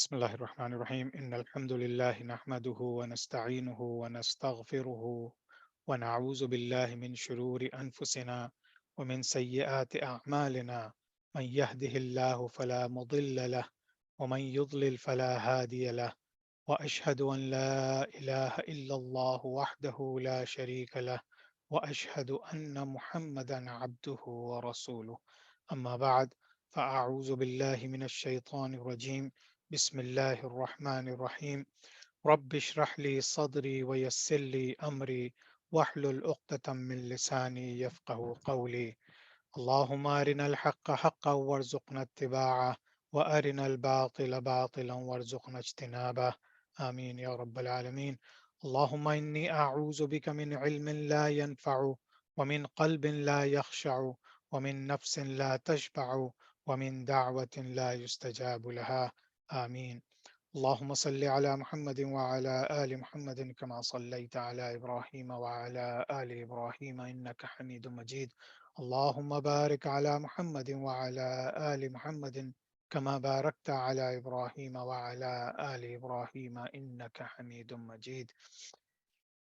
بسم الله الرحمن الرحيم إن الحمد لله نحمده ونستعينه ونستغفره ونعوذ بالله من شرور أنفسنا ومن سيئات أعمالنا من يهده الله فلا مضل له ومن يضلل فلا هادي له وأشهد أن لا إله إلا الله وحده لا شريك له وأشهد أن محمدا عبده ورسوله أما بعد فأعوذ بالله من الشيطان الرجيم بسم الله الرحمن الرحيم رب اشرح لي صدري ويسر لي أمري واحلل عقدة من لساني يفقه قولي اللهم أرنا الحق حقا وارزقنا اتباعه وأرنا الباطل باطلا وارزقنا اجتنابه آمين يا رب العالمين اللهم إني أعوذ بك من علم لا ينفع ومن قلب لا يخشع ومن نفس لا تشبع ومن دعوة لا يستجاب لها آمين اللهم صل على محمد وعلى آل محمد كما صليت على إبراهيم وعلى آل إبراهيم إنك حميد مجيد اللهم بارك على محمد وعلى آل محمد كما باركت على إبراهيم وعلى آل إبراهيم إنك حميد مجيد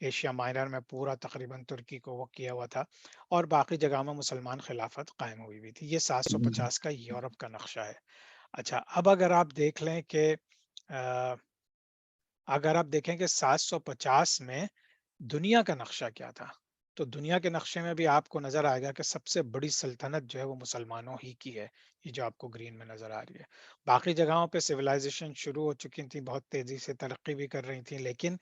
ایشیا مائنر میں پورا تقریباً ترکی کو وہ کیا ہوا تھا، اور باقی جگہوں میں مسلمان خلافت قائم ہوئی ہوئی تھی۔ یہ 750 کا یورپ کا نقشہ ہے۔ اچھا، اب اگر آپ دیکھ لیں کہ اگر آپ دیکھیں کہ 750 میں دنیا کا نقشہ کیا تھا، تو دنیا کے نقشے میں بھی آپ کو نظر آئے گا کہ سب سے بڑی سلطنت جو ہے وہ مسلمانوں ہی کی ہے، یہ جو آپ کو گرین میں نظر آ رہی ہے۔ باقی جگہوں پہ سویلائزیشن شروع ہو چکی تھی، بہت تیزی سے ترقی بھی کر رہی تھیں، لیکن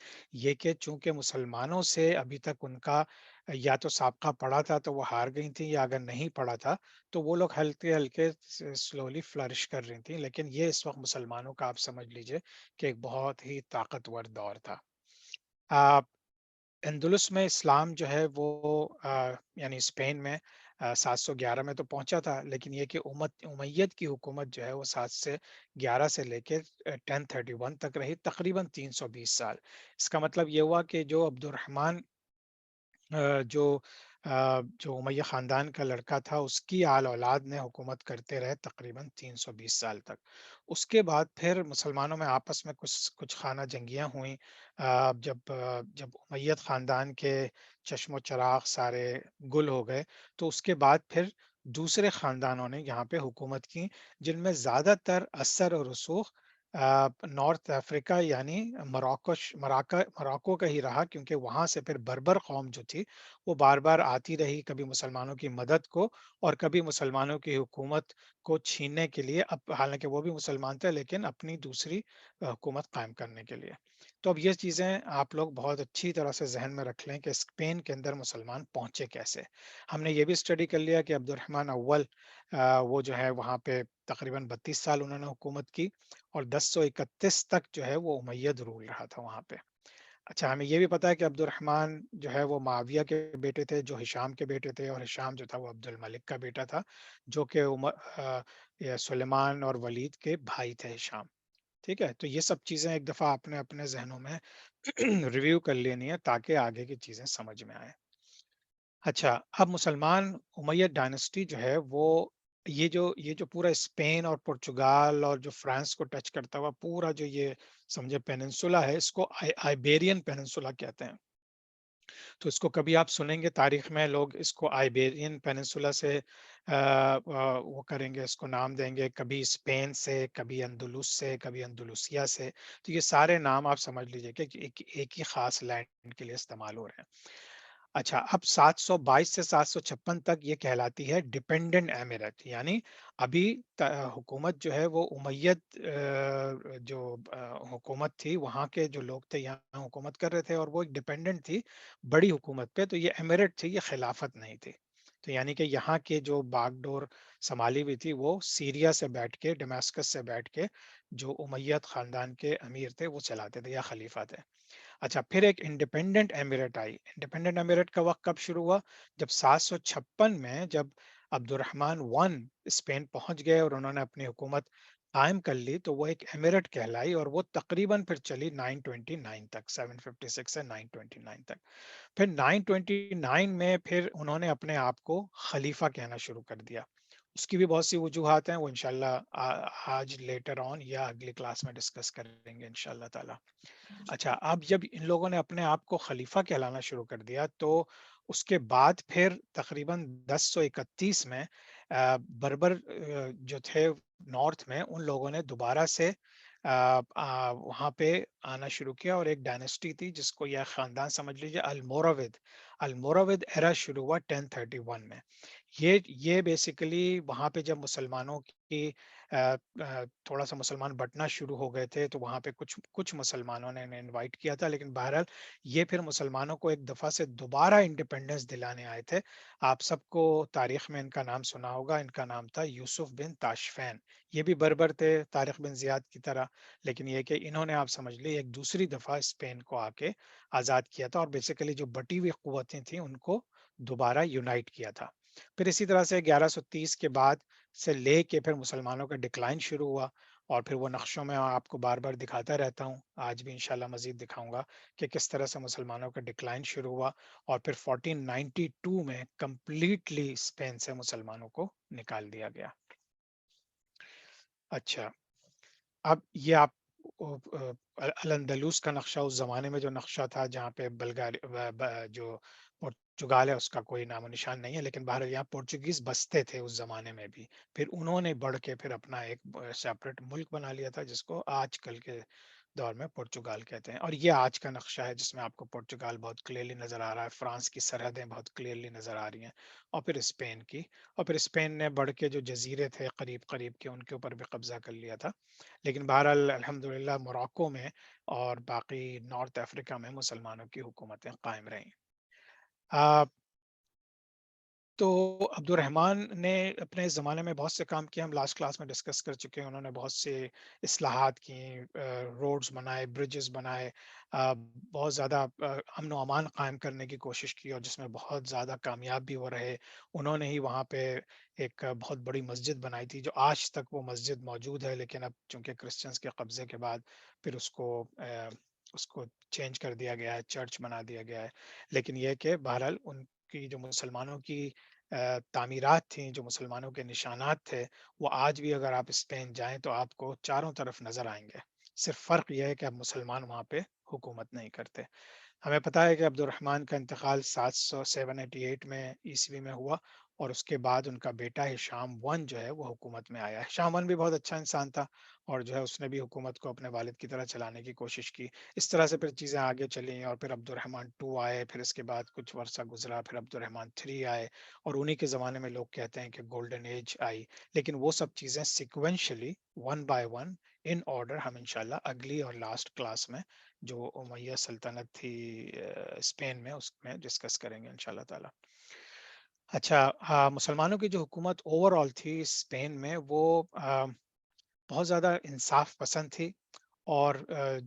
یہ کہ چونکہ مسلمانوں سے ابھی تک ان کا یا تو سابقہ پڑا تھا تو وہ ہار گئی تھیں، یا اگر نہیں پڑا تھا تو وہ لوگ ہلکے ہلکے سلولی فلرش کر رہی تھیں، لیکن یہ اس وقت مسلمانوں کا آپ سمجھ لیجئے کہ ایک بہت ہی طاقتور دور تھا۔ اندلس میں اسلام جو ہے وہ یعنی اسپین میں 711 میں تو پہنچا تھا، لیکن یہ کہ امید کی حکومت جو ہے وہ 711 سے لے کے 1031 تک رہی، تقریباً 320 سال۔ اس کا مطلب یہ ہوا کہ جو عبد الرحمن جو جو امیہ خاندان کا لڑکا تھا، اس کی آل اولاد نے حکومت کرتے رہے تقریباً 320 سال تک۔ اس کے بعد پھر مسلمانوں میں آپس میں کچھ خانہ جنگیاں ہوئیں، جب امیت خاندان کے چشم و چراغ سارے گل ہو گئے، تو اس کے بعد پھر دوسرے خاندانوں نے یہاں پہ حکومت کی، جن میں زیادہ تر اثر اور رسوخ نارتھ افریقہ یعنی مراکو کا ہی رہا، کیونکہ وہاں سے پھر بربر قوم جو تھی وہ بار بار آتی رہی، کبھی مسلمانوں کی مدد کو اور کبھی مسلمانوں کی حکومت کو چھیننے کے لیے، اب حالانکہ وہ بھی مسلمان تھے لیکن اپنی دوسری حکومت قائم کرنے کے لیے۔ تو اب یہ چیزیں آپ لوگ بہت اچھی طرح سے ذہن میں رکھ لیں کہ اسپین کے اندر مسلمان پہنچے کیسے۔ ہم نے یہ بھی اسٹڈی کر لیا کہ عبد الرحمن اول وہ جو ہے وہاں پہ تقریباً 32 سال انہوں نے حکومت کی، اور 1031 تک جو ہے وہ امید رول رہا تھا وہاں پہ۔ اچھا، ہمیں یہ بھی پتا ہے کہ عبد الرحمن جو ہے وہ معاویہ کے بیٹے تھے، جو ہشام کے بیٹے تھے، اور ہشام جو تھا وہ عبد الملک کا بیٹا تھا، جو کہ یہ سلیمان اور ولید کے بھائی تھے ہشام۔ ٹھیک ہے، تو یہ سب چیزیں ایک دفعہ آپ نے اپنے ذہنوں میں ریویو کر لینی ہے تاکہ آگے کی چیزیں سمجھ میں آئیں۔ اچھا، اب مسلمان امیہ ڈائنسٹی جو ہے وہ یہ جو پورا اسپین اور پرتگال اور جو فرانس کو ٹچ کرتا ہوا پورا جو یہ سمجھے پیننسولا ہے، اس کو آئیبیرین پیننسولا کہتے ہیں۔ تو اس کو کبھی آپ سنیں گے تاریخ میں، لوگ اس کو آئیبیرین پیننسولا سے وہ کریں گے، اس کو نام دیں گے، کبھی اسپین سے، کبھی اندلس سے، کبھی اندلسیا سے۔ تو یہ سارے نام آپ سمجھ لیجئے کہ ایک ہی خاص لینڈ کے لیے استعمال ہو رہے ہیں۔ اچھا، اب 722 سے 756 تک یہ کہلاتی ہے ڈیپینڈنٹ ایمریٹ، یعنی ابھی حکومت جو ہے وہ امید جو حکومت تھی، وہاں کے جو لوگ تھے یہاں حکومت کر رہے تھے، اور وہ ایک ڈیپینڈنٹ تھی بڑی حکومت پہ، تو یہ ایمریٹ تھی، یہ خلافت نہیں تھی۔ تو یعنی کہ یہاں کے جو باغ ڈور سنبھالی ہوئی تھی وہ سیریا سے بیٹھ کے، ڈیماسکس سے بیٹھ کے جو امید خاندان کے امیر تھے وہ چلاتے تھے یا خلیفہ تھے۔ اچھا، پھر ایک انڈیپینڈنٹ ایمریٹ آئی۔ انڈیپینڈنٹ ایمریٹ کا وقت کب شروع ہوا؟ جب 756 میں جب عبد الرحمن ون اسپین پہنچ گئے اور انہوں نے اپنی حکومت قائم کر لی، تو وہ ایک ایمریٹ کہلائی، اور وہ تقریباً پھر چلی 929 تک، 756 سے 929 تک۔ پھر 929 میں پھر انہوں نے اپنے آپ کو خلیفہ کہنا شروع کر دیا۔ اس کی بھی بہت سی وجوہات ہیں، وہ انشاءاللہ آج لیٹر آن یا اگلی کلاس میں ڈسکس کریں گے انشاءاللہ تعالی۔ اچھا، اب جب ان لوگوں نے اپنے آپ کو خلیفہ کہلانا شروع کر دیا، تو اس کے بعد پھر تقریباً 1031 میں بربر جو تھے نارتھ میں، ان لوگوں نے دوبارہ سے وہاں پہ آنا شروع کیا، اور ایک ڈائنسٹی تھی جس کو یہ خاندان سمجھ لیجیے الموراود۔ الموراود ایرا شروع ہوا 1031 میں۔ یہ بیسیکلی وہاں پہ جب مسلمانوں کی تھوڑا سا مسلمان بٹنا شروع ہو گئے تھے، تو وہاں پہ کچھ مسلمانوں نے انہیں انوائٹ کیا تھا، لیکن بہرحال یہ پھر مسلمانوں کو ایک دفعہ سے دوبارہ انڈیپینڈنس دلانے آئے تھے۔ آپ سب کو تاریخ میں ان کا نام سنا ہوگا، ان کا نام تھا یوسف بن تاشفین۔ یہ بھی بربر تھے طارق بن زیاد کی طرح، لیکن یہ کہ انہوں نے آپ سمجھ لی ایک دوسری دفعہ اسپین کو آ کے آزاد کیا تھا، اور بیسیکلی جو بٹی ہوئی قوتیں تھیں ان کو دوبارہ یونائٹ کیا تھا۔ پھر اسی طرح سے 1130 کے بعد سے لے کے پھر مسلمانوں کا ڈکلائن شروع ہوا، اور پھر وہ نقشوں میں آپ کو بار بار دکھاتا رہتا ہوں، آج بھی انشاءاللہ مزید دکھاؤں گا کہ کس طرح سے مسلمانوں کا ڈکلائن شروع ہوا، اور پھر 1492 میں کمپلیٹلی اسپین سے مسلمانوں کو نکال دیا گیا۔ اچھا، اب یہ آپ الندلس کا نقشہ اس زمانے میں جو نقشہ تھا جہاں پہ جو پرتگال ہے اس کا کوئی نام و نشان نہیں ہے، لیکن بہرحال یہاں پورچوگیز بستے تھے اس زمانے میں بھی. پھر انہوں نے بڑھ کے پھر اپنا ایک سیپریٹ ملک بنا لیا تھا جس کو آج کل کے دور میں پرتگال کہتے ہیں. اور یہ آج کا نقشہ ہے جس میں آپ کو پرتگال بہت کلیئرلی نظر آ رہا ہے، فرانس کی سرحدیں بہت کلیئرلی نظر آ رہی ہیں، اور پھر اسپین کی. اور پھر اسپین نے بڑھ کے جو جزیرے تھے قریب قریب کے ان کے اوپر بھی قبضہ کر لیا تھا. لیکن بہرحال الحمدللہ موراکو میں اور باقی نارتھ افریقہ میں مسلمانوں کی حکومتیں قائم رہیں. تو عبد الرحمن نے اپنے زمانے میں بہت سے کام کیے، ہم لاسٹ کلاس میں ڈسکس کر چکے ہیں. انہوں نے بہت سے اصلاحات کی، روڈز بنائے، برجز بنائے، بہت زیادہ امن و امان قائم کرنے کی کوشش کی، اور جس میں بہت زیادہ کامیاب بھی وہ رہے. انہوں نے ہی وہاں پہ ایک بہت بڑی مسجد بنائی تھی جو آج تک وہ مسجد موجود ہے، لیکن اب چونکہ کرسچنس کے قبضے کے بعد پھر اس کو چینج کر دیا گیا ہے، چرچ بنا دیا گیا ہے. لیکن یہ کہ بہرحال ان کی جو مسلمانوں کی تعمیرات تھیں، جو مسلمانوں کے نشانات تھے، وہ آج بھی اگر آپ اسپین جائیں تو آپ کو چاروں طرف نظر آئیں گے. صرف فرق یہ ہے کہ اب مسلمان وہاں پہ حکومت نہیں کرتے. ہمیں پتا ہے کہ عبد الرحمن کا انتقال 788 میں عیسوی میں ہوا، اور اس کے بعد ان کا بیٹا ہشام ون جو ہے وہ حکومت میں آیا. ہشام ون بھی بہت اچھا انسان تھا، اور جو ہے اس نے بھی حکومت کو اپنے والد کی طرح چلانے کی کوشش کی. اس طرح سے پھر چیزیں آگے چلیں، اور پھر عبد الرحمن 2 آئے، پھر اس کے بعد کچھ عرصہ گزرا، پھر عبد الرحمن 3 آئے، اور انہی کے زمانے میں لوگ کہتے ہیں کہ گولڈن ایج آئی. لیکن وہ سب چیزیں sequentially one by one in order ہم انشاءاللہ اگلی اور لاسٹ کلاس میں جو امیہ سلطنت تھی اسپین میں، اس میں ڈسکس کریں گے انشاءاللہ تعالی. اچھا، مسلمانوں کی جو حکومت اوور آل تھی اسپین میں، وہ بہت زیادہ انصاف پسند تھی. اور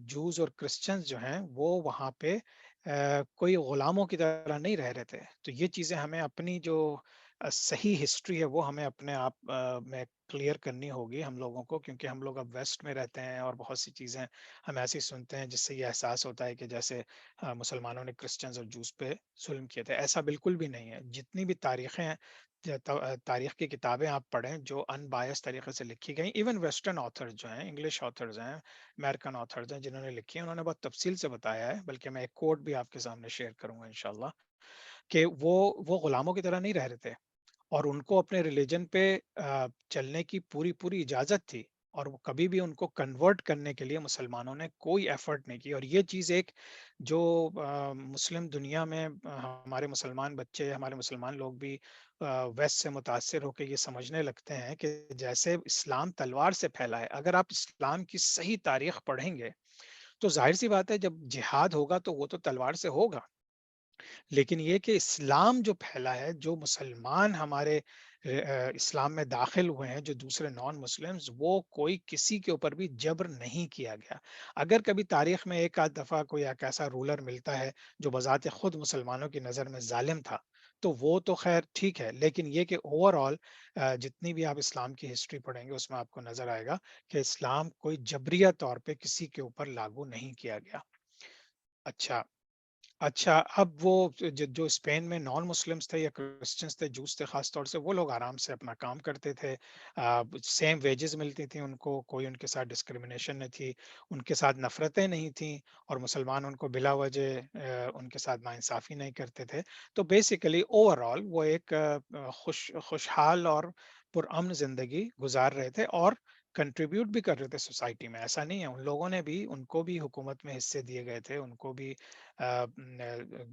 جوز اور کرسچنز جو ہیں وہ وہاں پہ کوئی غلاموں کی طرح نہیں رہ رہے تھے. تو یہ چیزیں ہمیں اپنی جو صحیح ہسٹری ہے وہ ہمیں اپنے آپ میں کلیئر کرنی ہوگی ہم لوگوں کو، کیونکہ ہم لوگ اب ویسٹ میں رہتے ہیں اور بہت سی چیزیں ہم ایسی سنتے ہیں جس سے یہ احساس ہوتا ہے کہ جیسے مسلمانوں نے کرسچنز اور جوز پہ ظلم کیے تھے. ایسا بالکل بھی نہیں ہے. جتنی بھی تاریخیں ہیں، تاریخ کی کتابیں آپ پڑھیں جو ان بایس طریقے سے لکھی گئی، ایون ویسٹرن آتھرز جو ہیں، انگلش آتھرز ہیں، امریکن آتھرز ہیں جنہوں نے لکھی ہیں، انہوں نے بہت تفصیل سے بتایا ہے. بلکہ میں ایک کوٹ بھی آپ کے سامنے شیئر کروں گا انشاءاللہ، کہ وہ غلاموں کی طرح نہیں رہ رہے تھے، اور ان کو اپنے ریلیجن پہ چلنے کی پوری پوری اجازت تھی، اور وہ کبھی بھی ان کو کنورٹ کرنے کے لیے مسلمانوں نے کوئی ایفرٹ نہیں کی. اور یہ چیز ایک جو مسلم دنیا میں ہمارے مسلمان بچے، ہمارے مسلمان لوگ بھی ویسٹ سے متاثر ہو کے یہ سمجھنے لگتے ہیں کہ جیسے اسلام تلوار سے پھیلا ہے. اگر آپ اسلام کی صحیح تاریخ پڑھیں گے تو ظاہر سی بات ہے جب جہاد ہوگا تو وہ تو تلوار سے ہوگا، لیکن یہ کہ اسلام جو پھیلا ہے، جو مسلمان ہمارے اسلام میں داخل ہوئے ہیں، جو دوسرے نان مسلمز، وہ کوئی کسی کے اوپر بھی جبر نہیں کیا گیا. اگر کبھی تاریخ میں ایک آدھ دفعہ کوئی ایک ایسا رولر ملتا ہے جو بذات خود مسلمانوں کی نظر میں ظالم تھا، تو وہ تو خیر ٹھیک ہے. لیکن یہ کہ اوور آل جتنی بھی آپ اسلام کی ہسٹری پڑھیں گے اس میں آپ کو نظر آئے گا کہ اسلام کوئی جبریہ طور پہ کسی کے اوپر لاگو نہیں کیا گیا. اچھا، اچھا، اب وہ جو اسپین میں نان مسلمس تھے یا کرسچنس تھے، جوس تھے خاص طور سے، وہ لوگ آرام سے اپنا کام کرتے تھے. سیم ویجز ملتی تھیں ان کو، کوئی ان کے ساتھ ڈسکریمنیشن نہیں تھی، ان کے ساتھ نفرتیں نہیں تھیں، اور مسلمان ان کو بلا وجہ ان کے ساتھ ناانصافی نہیں کرتے تھے. تو بیسیکلی اوور آل وہ ایک خوشحال اور پرامن زندگی گزار رہے تھے، اور کنٹریبیوٹ بھی کر رہے تھے سوسائٹی میں. ایسا نہیں ہے، ان لوگوں نے بھی، ان کو بھی حکومت میں حصے دیے گئے تھے، ان کو بھی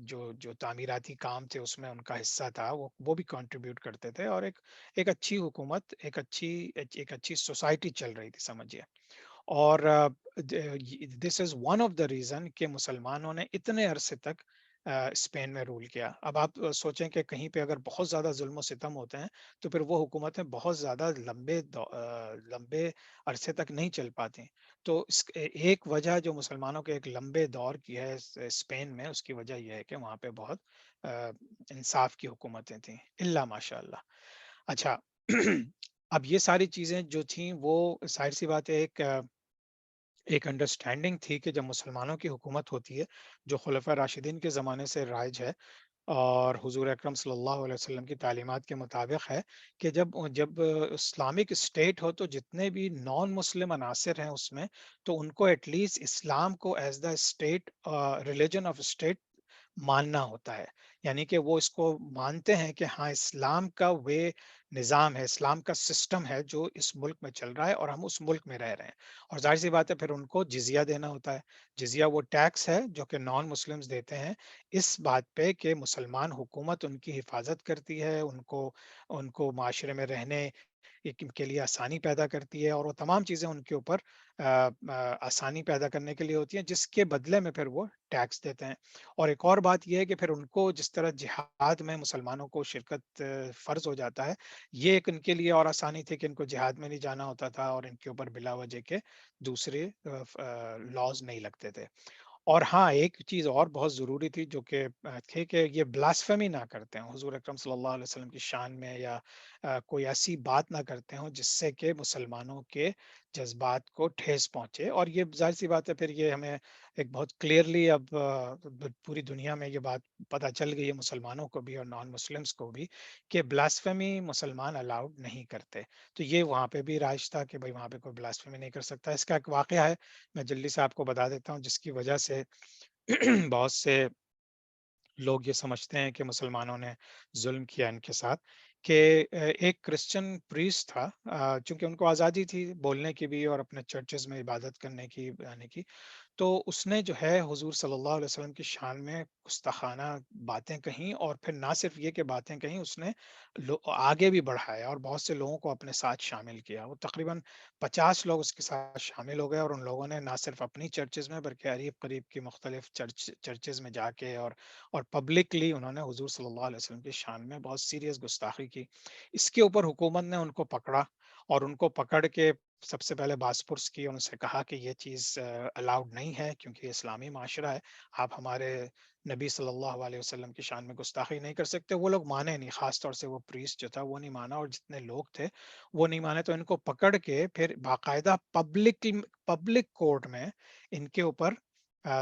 جو تعمیراتی کام تھے اس میں ان کا حصہ تھا، وہ بھی کنٹریبیوٹ کرتے تھے، اور ایک اچھی حکومت، ایک اچھی سوسائٹی چل رہی تھی سمجھیے. اور this is one of the reason کہ مسلمانوں نے اتنے عرصے تک اسپین میں رول کیا. اب آپ سوچیں کہ کہیں پہ اگر بہت زیادہ ظلم و ستم ہوتے ہیں تو پھر وہ حکومتیں بہت زیادہ لمبے عرصے تک نہیں چل پاتی. تو ایک وجہ جو مسلمانوں کے ایک لمبے دور کی ہے اسپین میں، اس کی وجہ یہ ہے کہ وہاں پہ بہت انصاف کی حکومتیں تھیں، الا ماشاء اللہ. اچھا، اب یہ ساری چیزیں جو تھیں وہ ظاہر سی بات ہے ایک انڈرسٹینڈنگ تھی کہ جب مسلمانوں کی حکومت ہوتی ہے جو خلفۂ راشدین کے زمانے سے رائج ہے، اور حضور اکرم صلی اللہ علیہ وسلم کی تعلیمات کے مطابق ہے کہ جب جب اسلامک اسٹیٹ ہو تو جتنے بھی نان مسلم عناصر ہیں اس میں، تو ان کو ایٹ لیسٹ اسلام کو as the state religion of state ماننا ہوتا ہے. یعنی کہ وہ اس کو مانتے ہیں کہ ہاں اسلام کا وے نظام ہے، اسلام کا سسٹم ہے جو اس ملک میں چل رہا ہے اور ہم اس ملک میں رہ رہے ہیں. اور ظاہر سی بات ہے پھر ان کو جزیہ دینا ہوتا ہے. جزیہ وہ ٹیکس ہے جو کہ نان مسلمز دیتے ہیں اس بات پہ کہ مسلمان حکومت ان کی حفاظت کرتی ہے، ان کو معاشرے میں رہنے کے لیے آسانی پیدا کرتی ہے، اور وہ تمام چیزیں ان کے اوپر آسانی پیدا کرنے کے لیے ہوتی ہیں، جس کے بدلے میں پھر وہ ٹیکس دیتے ہیں. اور ایک اور بات یہ ہے کہ پھر ان کو جس طرح جہاد میں مسلمانوں کو شرکت فرض ہو جاتا ہے، یہ ایک ان کے لیے اور آسانی تھی کہ ان کو جہاد میں نہیں جانا ہوتا تھا اور ان کے اوپر بلا وجہ کے دوسرے لاز نہیں لگتے تھے. اور ہاں ایک چیز اور بہت ضروری تھی جو کہ تھے کہ یہ بلاسفیمی نہ کرتے ہیں حضور اکرم صلی اللہ علیہ وسلم کی شان میں، یا کوئی ایسی بات نہ کرتے ہوں جس سے کہ مسلمانوں کے جذبات کو ٹھیس پہنچے. اور یہ ظاہر سی بات ہے پھر یہ ہمیں ایک بہت کلیئرلی اب پوری دنیا میں یہ بات پتہ چل گئی ہے مسلمانوں کو بھی اور نان مسلمس کو بھی کہ بلاسفیمی مسلمان الاؤڈ نہیں کرتے. تو یہ وہاں پہ بھی رائج تھا کہ بھائی وہاں پہ کوئی بلاسفیمی نہیں کر سکتا. اس کا ایک واقعہ ہے، میں جلدی سے آپ کو بتا دیتا ہوں، جس کی وجہ سے بہت سے لوگ یہ سمجھتے ہیں کہ مسلمانوں نے ظلم کیا ان کے ساتھ. کہ ایک کرسچن پریسٹ تھا، چونکہ ان کو آزادی تھی بولنے کی بھی اور اپنے چرچز میں عبادت کرنے کی آنے کی، تو اس نے جو ہے حضور صلی اللہ علیہ وسلم کی شان میں گستاخانہ باتیں کہیں، اور پھر نہ صرف یہ کہ باتیں کہیں، اس نے آگے بھی بڑھایا اور بہت سے لوگوں کو اپنے ساتھ شامل کیا. وہ تقریباً 50 لوگ اس کے ساتھ شامل ہو گئے، اور ان لوگوں نے نہ صرف اپنی چرچز میں بلکہ قریب قریب کی مختلف چرچز میں جا کے اور پبلکلی انہوں نے حضور صلی اللہ علیہ وسلم کی شان میں بہت سیریس گستاخی کی. اس کے اوپر حکومت نے ان کو پکڑا، اور ان کو پکڑ کے سب سے پہلے باس پرس کی، ان سے کہا کہ یہ چیز الاؤڈ نہیں ہے کیونکہ یہ اسلامی معاشرہ ہے، آپ ہمارے نبی صلی اللہ علیہ وسلم کی شان میں گستاخی نہیں کر سکتے. وہ لوگ مانے نہیں، خاص طور سے وہ پریسٹ جو تھا وہ نہیں مانا، اور جتنے لوگ تھے وہ نہیں مانے. تو ان کو پکڑ کے پھر باقاعدہ پبلک کورٹ میں ان کے اوپر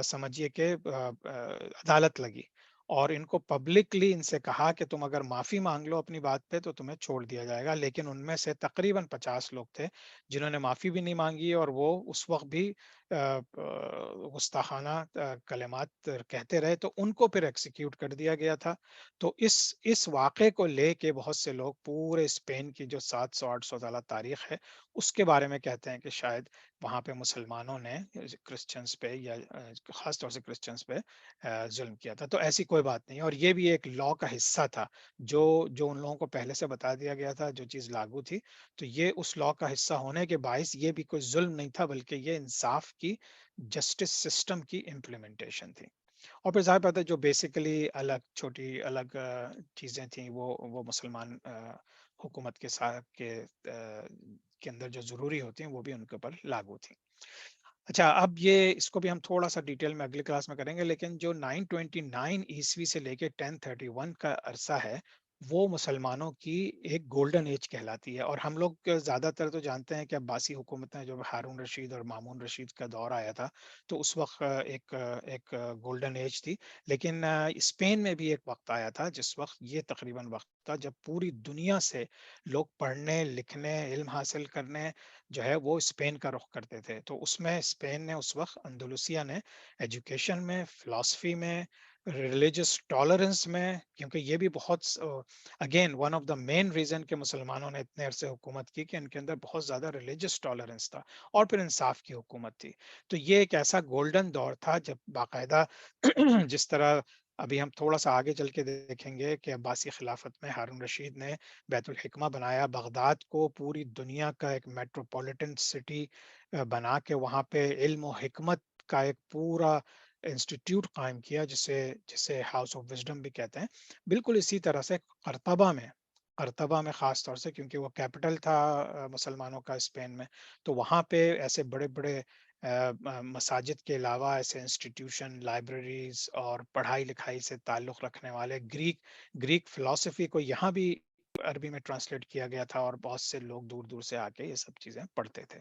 سمجھیے کہ عدالت لگی، اور ان کو پبلکلی ان سے کہا کہ تم اگر معافی مانگ لو اپنی بات پہ تو تمہیں چھوڑ دیا جائے گا. لیکن ان میں سے تقریباً 50 لوگ تھے جنہوں نے معافی بھی نہیں مانگی، اور وہ اس وقت بھی گستاخانہ کلمات کہتے رہے، تو ان کو پھر ایکسیکیوٹ کر دیا گیا تھا. تو اس واقعے کو لے کے بہت سے لوگ پورے اسپین کی جو 700-800 سالہ تاریخ ہے اس کے بارے میں کہتے ہیں کہ شاید وہاں پہ مسلمانوں نے کرسچنز پہ، یا خاص طور سے کرسچنز پہ ظلم کیا تھا. تو ایسی کوئی بات نہیں، اور یہ بھی ایک لا کا حصہ تھا جو ان لوگوں کو پہلے سے بتا دیا گیا تھا، جو چیز لاگو تھی. تو یہ اس لا کا حصہ ہونے کے باعث یہ بھی کوئی ظلم نہیں تھا، بلکہ یہ انصاف کی، جسٹس سسٹم کی امپلیمنٹیشن تھی. اور پھر ظاہر بات ہے جو بیسیکلی الگ چھوٹی الگ چیزیں تھیں وہ مسلمان حکومت کے ساتھ کے اندر جو ضروری ہوتی ہیں وہ بھی ان کے اوپر لاگو تھیں. اچھا، اب یہ اس کو بھی ہم تھوڑا سا ڈیٹیل میں اگلی کلاس میں کریں گے، لیکن جو 929 عیسوی سے لے کے 1031 کا عرصہ ہے وہ مسلمانوں کی ایک گولڈن ایج کہلاتی ہے. اور ہم لوگ زیادہ تر تو جانتے ہیں کہ عباسی حکومتیں جو ہارون رشید اور مامون رشید کا دور آیا تھا تو اس وقت ایک گولڈن ایج تھی. لیکن اسپین میں بھی ایک وقت آیا تھا جس وقت یہ تقریباً وقت تھا جب پوری دنیا سے لوگ پڑھنے لکھنے علم حاصل کرنے جو ہے وہ اسپین کا رخ کرتے تھے. تو اس میں اسپین نے اس وقت اندلسیہ نے ایجوکیشن میں، فلاسفی میں، ریلیجس ٹالرنس میں، کیونکہ یہ بھی بہت again one of the main reason کہ مسلمانوں نے اتنے عرصے حکومت کی کہ ان کے اندر بہت زیادہ ریلیجس ٹالرنس تھا، اور پھر انصاف کی حکومت تھی. تو یہ ایک ایسا گولڈن دور تھا جب باقاعدہ جس طرح ابھی ہم تھوڑا سا آگے چل کے دیکھیں گے کہ عباسی خلافت میں ہارون رشید نے بیت الحکمہ بنایا، بغداد کو پوری دنیا کا ایک میٹروپولیٹن سٹی بنا کے وہاں پہ علم و حکمت کا ایک پورا انسٹیٹیوٹ قائم کیا، جسے ہاؤس آف وزڈم بھی کہتے ہیں. بالکل اسی طرح سے قرطبہ میں خاص طور سے کیونکہ وہ کیپٹل تھا مسلمانوں کا اسپین میں، تو وہاں پہ ایسے بڑے بڑے مساجد کے علاوہ ایسے انسٹیٹیوشن، لائبریریز اور پڑھائی لکھائی سے تعلق رکھنے والے گریک فلسفی کو یہاں بھی عربی میں ٹرانسلیٹ کیا گیا تھا، اور بہت سے لوگ دور دور سے آ کے یہ سب چیزیں پڑھتے تھے.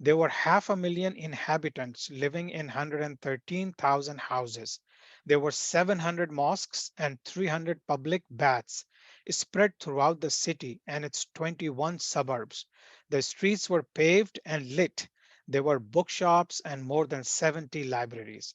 there were 500,000 inhabitants living in 113,000 houses. There were 700 mosques and 300 public baths spread throughout the city and its 21 suburbs. The streets were paved and lit. There were bookshops and more than 70 libraries.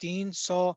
300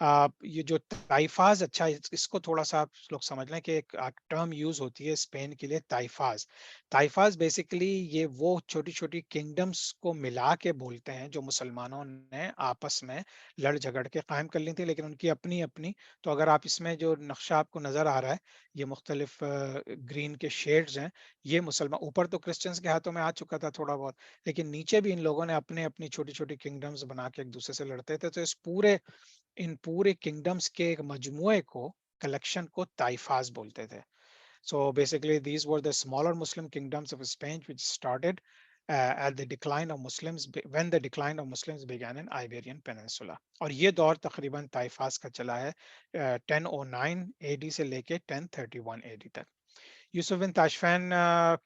یہ جو طائفاز، اچھا اس کو تھوڑا سا آپ لوگ سمجھ لیں کہ ایک ٹرم یوز ہوتی ہے اسپین کے لیے، طائفاز. طائفاز بیسیکلی یہ وہ چھوٹی چھوٹی کنگڈمس کو ملا کے بولتے ہیں جو مسلمانوں نے آپس میں لڑ جھگڑ کے قائم کر لی تھی، لیکن ان کی اپنی اپنی. تو اگر آپ اس میں جو نقشہ آپ کو نظر آ رہا ہے، یہ مختلف گرین کے شیڈز ہیں. یہ مسلمان اوپر تو کرسچنس کے ہاتھوں میں آ چکا تھا تھوڑا بہت، لیکن نیچے بھی ان لوگوں نے اپنے اپنی چھوٹی چھوٹی کنگڈمز بنا کے ایک دوسرے سے لڑتے تھے. تو ان پورے کنگڈمز کے ایک مجموعے کو، کلیکشن کو طائفاز بولتے تھے. So basically, these were the smaller Muslim kingdoms of Spain, which started at the decline of Muslims when the decline of Muslims began in Iberian Peninsula. اور یہ دور تقریباً طائفاز کا چلا ہے 1009 اے ڈی سے لے کے 1031 اے ڈی تک. یوسف بن تاشفین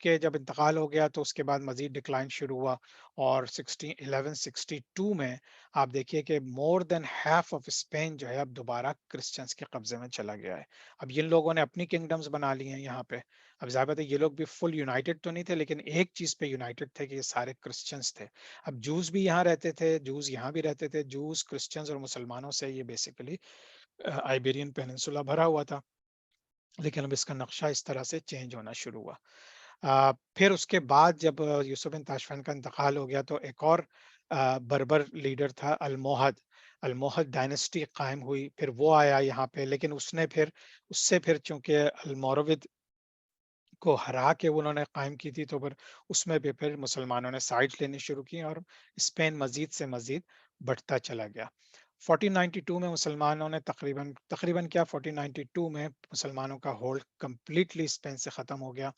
کے جب انتقال ہو گیا تو اس کے بعد مزید ڈکلائن شروع ہوا، اور 1162 میں آپ دیکھیے کہ مور دین ہیف آف اسپین جو ہے اب دوبارہ کرسچنس کے قبضے میں چلا گیا ہے. اب ان لوگوں نے اپنی کنگڈمز بنا لی ہیں یہاں پہ. اب ظاہر بات ہے یہ لوگ بھی فل یونائٹڈ تو نہیں تھے، لیکن ایک چیز پہ یونائٹڈ تھے کہ یہ سارے کرسچنس تھے. اب جوز بھی یہاں رہتے تھے، جوز یہاں بھی رہتے تھے، جوز کرسچنز اور مسلمانوں سے یہ بیسیکلی آئیبیرین پیننسولا بھرا ہوا تھا. لیکن اب اس کا نقشہ اس طرح سے چینج ہونا شروع ہوا. پھر اس کے بعد جب یوسف بن تاشفین کا انتقال ہو گیا تو ایک اور بربر لیڈر تھا، الموہد. الموہد ڈائنسٹی قائم ہوئی، پھر وہ آیا یہاں پہ، لیکن اس سے پھر چونکہ المورود کو ہرا کے انہوں نے قائم کی تھی، تو اس میں بھی پھر مسلمانوں نے سائڈ لینی شروع کی اور اسپین مزید سے مزید بڑھتا چلا گیا. 1492 میں مسلمانوں نے تقریباً کیا 1492 میں مسلمانوں کا ہولڈ کمپلیٹلی اسپین سے ختم ہو گیا.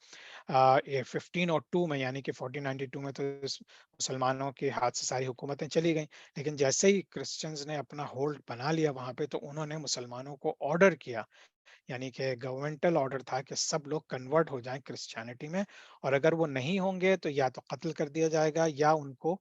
1502 میں یعنی کہ 1492 میں تو مسلمانوں کے ہاتھ سے ساری حکومتیں چلی گئیں، لیکن جیسے ہی کرسچنز نے اپنا ہولڈ بنا لیا وہاں پہ، تو انہوں نے مسلمانوں کو آرڈر کیا، یعنی کہ گورنمنٹل آرڈر تھا کہ سب لوگ کنورٹ ہو جائیں کرسچینٹی میں، اور اگر وہ نہیں ہوں گے تو یا تو قتل کر دیا جائے گا یا ان کو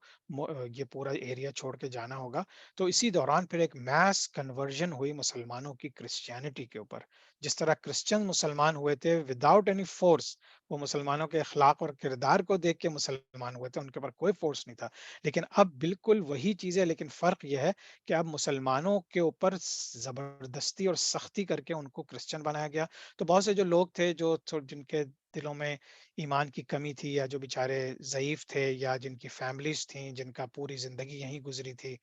یہ پورا ایریا چھوڑ کے جانا ہوگا. تو اسی دوران پھر ایک میس کنورژن ہوئی مسلمانوں کی کرسچینٹی کے اوپر. جس طرح کرسچن مسلمان ہوئے تھے وداؤٹ اینی فورس، وہ مسلمانوں کے اخلاق اور کردار کو دیکھ کے مسلمان ہوئے تھے، ان کے اوپر کوئی فورس نہیں تھا. لیکن اب بالکل وہی چیز ہے، لیکن فرق یہ ہے کہ اب مسلمانوں کے اوپر زبردستی اور سختی کر کے ان کو کرسچن بنایا گیا. تو بہت سے جو لوگ تھے جن کے دلوں میں ایمان کی کمی تھی، یا جو بیچارے ضعیف تھے، یا جن کی فیملیز تھیں جن کا پوری زندگی یہیں گزری تھی،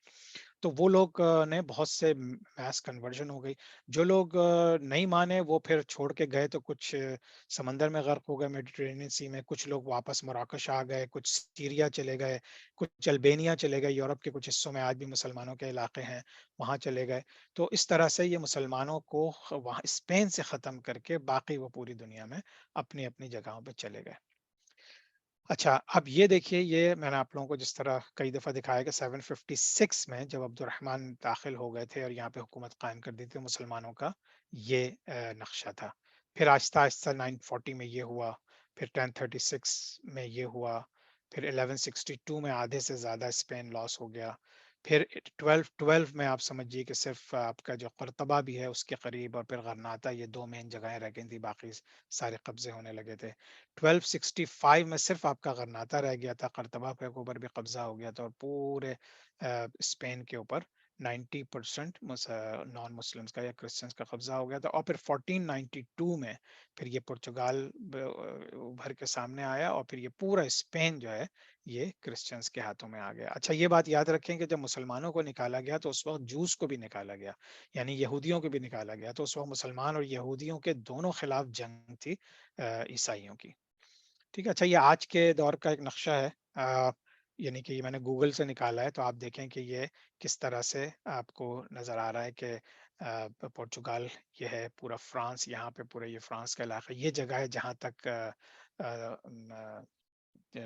تو وہ لوگ نے بہت سے میس کنورژن ہو گئی. جو لوگ نہیں مانے وہ پھر چھوڑ کے گئے، تو کچھ سمندر میں غرق ہو گئے میڈیٹرینین سی میں، کچھ لوگ واپس مراکش آ گئے، کچھ سیریا چلے گئے، کچھ البینیا چلے گئے، یورپ کے کچھ حصوں میں آج بھی مسلمانوں کے علاقے ہیں وہاں چلے گئے. تو اس طرح سے یہ مسلمانوں کو وہاں اسپین سے ختم کر کے باقی وہ پوری دنیا میں اپنی اپنی جگہوں پہ چلے گئے. اچھا، اب یہ دیکھیے، یہ میں نے آپ لوگوں کو جس طرح کئی دفعہ دکھایا کہ 756 میں جب عبد الرحمن داخل ہو گئے تھے اور یہاں پہ حکومت قائم کر دی تھی مسلمانوں کا، یہ نقشہ تھا. پھر آہستہ آہستہ 940 میں یہ ہوا، پھر 1036 میں یہ ہوا، پھر 1162 میں آدھے سے زیادہ اسپین لاس ہو گیا. پھر 1212 میں آپ سمجھیے کہ صرف آپ کا جو قرطبہ بھی ہے اس کے قریب، اور پھر غرناطہ، یہ دو مین جگہیں رہ گئی تھی، باقی سارے قبضے ہونے لگے تھے. 1265 میں صرف آپ کا غرناطہ رہ گیا تھا، قرطبہ کے اوپر بھی قبضہ ہو گیا تھا، اور پورے اسپین کے اوپر 90% نان مسلمس کا یا کرسچنس کا قبضہ ہو گیا تھا. اور پھر 1492 میں پھر یہ پرتگال ابھر کے سامنے آیا، اور پھر یہ پورا اسپین جو ہے یہ کرسچنس کے ہاتھوں میں آ گیا. اچھا، یہ بات یاد رکھیں کہ جب مسلمانوں کو نکالا گیا تو اس وقت جوس کو بھی نکالا گیا، یعنی یہودیوں کو بھی نکالا گیا. تو اس وقت مسلمان اور یہودیوں کے دونوں خلاف جنگ تھی عیسائیوں کی. ٹھیک ہے. اچھا، یہ آج کے دور کا ایک نقشہ ہے، یعنی کہ یہ میں نے گوگل سے نکالا ہے، تو آپ دیکھیں کہ یہ کس طرح سے آپ کو نظر آ رہا ہے کہ پورچوگال یہ ہے، پورا فرانس، یہاں پہ پورا یہ فرانس کا علاقہ، یہ جگہ ہے جہاں تک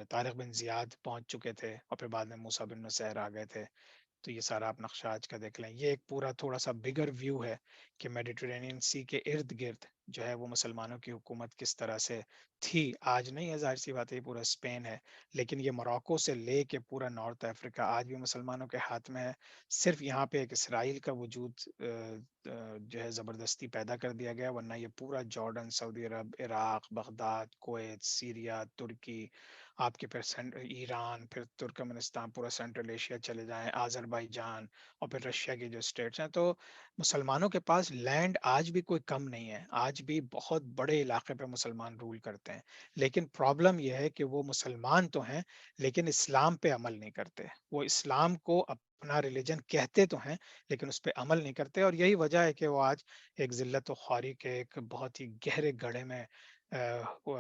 طارق بن زیاد پہنچ چکے تھے، اور پھر بعد میں موسیٰ بن نصیر آ گئے تھے. تو یہ سارا آپ نقشہ آج کا دیکھ لیں. یہ ایک پورا تھوڑا سا بگر ویو ہے کہ میڈیٹرینین سی کے ارد گرد جو ہے وہ مسلمانوں کی حکومت کس طرح سے تھی، آج نہیں ہے، ظاہر سی بات ہے یہ پورا اسپین ہے، لیکن یہ موراکو سے لے کے پورا نارتھ افریقہ آج بھی مسلمانوں کے ہاتھ میں ہے. صرف یہاں پہ ایک اسرائیل کا وجود جو ہے زبردستی پیدا کر دیا گیا، ورنہ یہ پورا جارڈن، سعودی عرب، عراق، بغداد، کویت، سیریا، ترکی، آپ کے پھر ایران، پھر ترکمنستان، پورا سینٹرل ایشیا چلے جائیں، آذربائیجان، اور پھر رشیا کے جو اسٹیٹس ہیں. تو مسلمانوں کے پاس لینڈ آج بھی کوئی کم نہیں ہے، آج بھی بہت بڑے علاقے پہ مسلمان رول کرتے ہیں. لیکن پرابلم یہ ہے کہ وہ مسلمان تو ہیں لیکن اسلام پہ عمل نہیں کرتے. وہ اسلام کو اپنا ریلیجن کہتے تو ہیں لیکن اس پہ عمل نہیں کرتے، اور یہی وجہ ہے کہ وہ آج ایک ذلت و خواری کے ایک بہت ہی گہرے گڑھے میں جو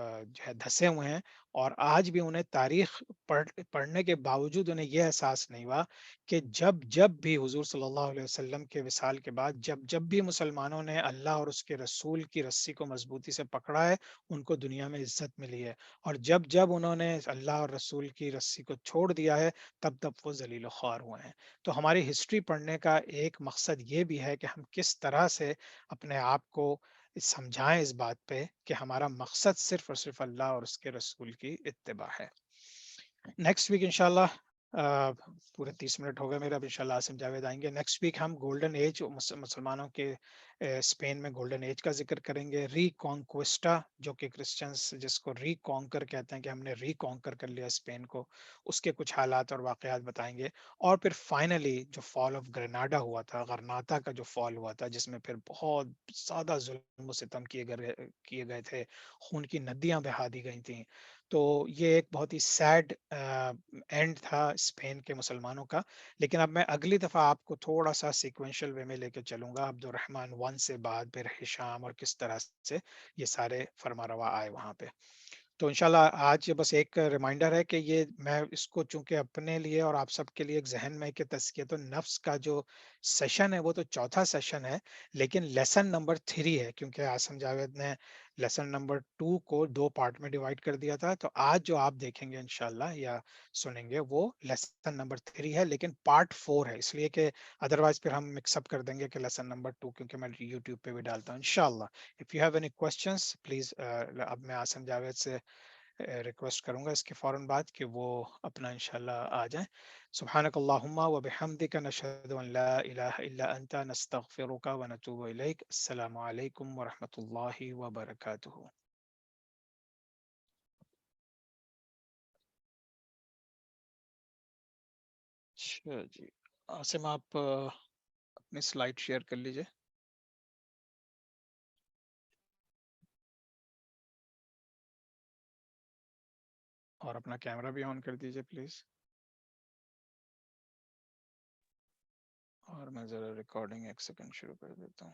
ہے دھسے ہوئے ہیں. اور آج بھی انہیں تاریخ پڑھنے کے باوجود انہیں یہ احساس نہیں ہوا کہ جب جب بھی حضور صلی اللہ علیہ وسلم کے وصال کے بعد جب جب بھی مسلمانوں نے اللہ اور اس کے رسول کی رسی کو مضبوطی سے پکڑا ہے، ان کو دنیا میں عزت ملی ہے، اور جب جب انہوں نے اللہ اور رسول کی رسی کو چھوڑ دیا ہے تب تب وہ ذلیل و خوار ہوئے ہیں. تو ہماری ہسٹری پڑھنے کا ایک مقصد یہ بھی ہے کہ ہم کس طرح سے اپنے آپ کو سمجھائیں اس بات پہ کہ ہمارا مقصد صرف اور صرف اللہ اور اس کے رسول کی اتباع ہے. نیکسٹ ویک انشاءاللہ پورے 30 منٹ ہو گئے میرا، اب انشاءاللہ عاصم جاوید آئیں گے. نیکسٹ ویک ہم گولڈن ایج مسلمانوں کے اسپین میں گولڈن ایج کا ذکر کریں گے، ری کانکوسٹا، جو کہ کرسچنس جس کو ری کانکر کہتے ہیں کہ ہم نے ری کانکر کر لیا اسپین کو، اس کے کچھ حالات اور واقعات بتائیں گے. اور پھر فائنلی جو فال آف گرناڈا ہوا تھا، غرناطہ کا جو فال ہوا تھا جس میں پھر بہت زیادہ ظلم و ستم کیے گئے تھے، خون کی ندیاں بہا دی گئی تھیں. تو یہ ایک بہت ہی سیڈ اینڈ تھا اسپین کے مسلمانوں کا. لیکن اب میں اگلی دفعہ آپ کو تھوڑا سا سیکوینشل وے میں لے کے چلوں گا، عبد الرحمن 1 سے بعد پھر ہشام، اور کس طرح سے یہ سارے فرما روا آئے وہاں پہ. تو انشاءاللہ آج بس ایک ریمائنڈر ہے کہ یہ میں اس کو چونکہ اپنے لیے اور آپ سب کے لیے ایک ذہن میں کہ تزکیۃ النفس کا جو سیشن ہے وہ تو چوتھا سیشن ہے، لیکن لیسن نمبر 3 ہے، کیونکہ عاصم جاوید نے لیسن نمبر 2 کو 2 پارٹ میں ڈیوائڈ کر دیا تھا. تو آج جو آپ دیکھیں گے انشاءاللہ یا سنیں گے وہ لیسن نمبر 3 ہے، لیکن پارٹ 4 ہے، اس لیے کہ ادروائز پھر ہم مکس اپ کر دیں گے کہ لیسن نمبر 2، کیونکہ میں یوٹیوب پہ بھی ڈالتا ہوں انشاءاللہ. If you have any questions please, اب میں عاصم جاوید سے ریکویسٹ کروں گا اس کے فوراً بعد کہ وہ اپنا انشاءاللہ آ جائیں. سبحانک اللہم و بحمدک، نشہد ان لا الہ الا انت، نستغفرک و نتوب الیک. السلام علیکم ورحمۃ اللہ وبرکاتہ. اچھا جی، عاصم آپ اپنی سلائڈ شیئر کر لیجئے اور اپنا کیمرہ بھی آن کر دیجئے پلیز. اور میں ذرا ریکارڈنگ ایک سیکنڈ شروع کر دیتا ہوں.